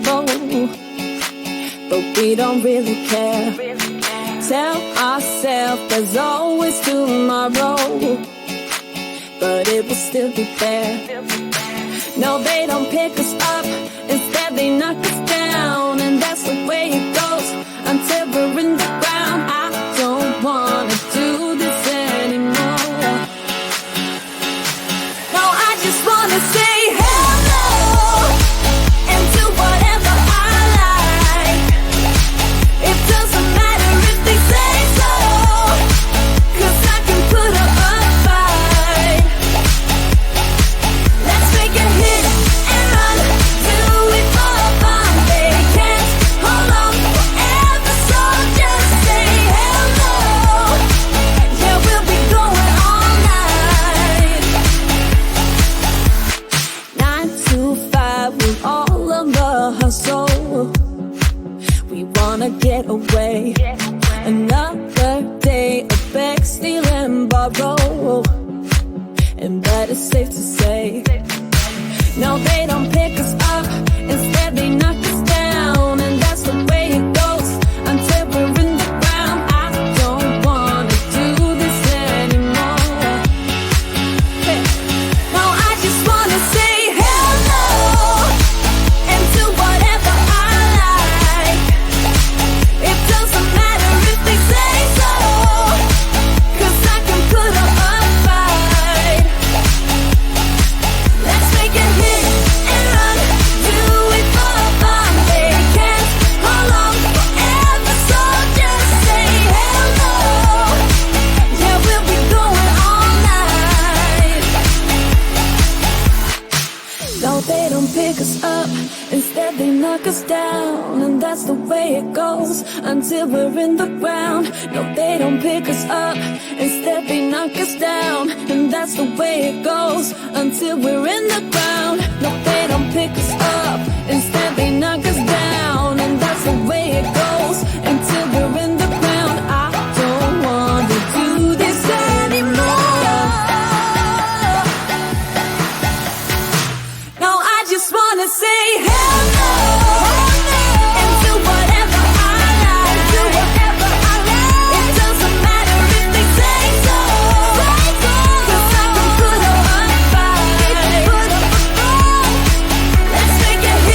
trouble, but we don't really care. Tell ourselves there's always tomorrow, but it will still be there. No, they don't pick us up, instead they knock us down, and that's the way it goes until we're in the ground. I don't wanna do this anymore. No, I just wanna say hello and do whatever I like. It doesn't matter if they say so, 'cause I can put up a fight. Let's make a hit and run, do it for fun. They can't hold on forever, so just say hello. Yeah, we'll be going all night. 9 to 5 with all of the hustle. We wanna get away. Another day of beg, steal and borrow, and that is safe to say. No, they don't pick us up, instead they knock us down, and that's the way it goes until we're in the ground. I don't wanna do this anymore. Hey. No, I just wanna say hello and do whatever I like. It doesn't matter if they say so, 'cause I can put up a fight. Let's make a hit and run, do it for fun. They can't hold on forever, so just say hello. Yeah, we'll be going all night. No, they don't pick us up, instead they knock us down, and that's the way it goes until we're in the ground. No, they don't pick us up, instead they knock us down, and that's the way it goes until we're in the ground. No, they don't pick us up, instead they knock us down, and that's the way it goes until we're in the ground. I don't want to do this anymore. No, I just wanna say hello and do whatever I like. Do whatever I like. It doesn't matter if they say so, 'cause I can put up a fight. Let's make a hit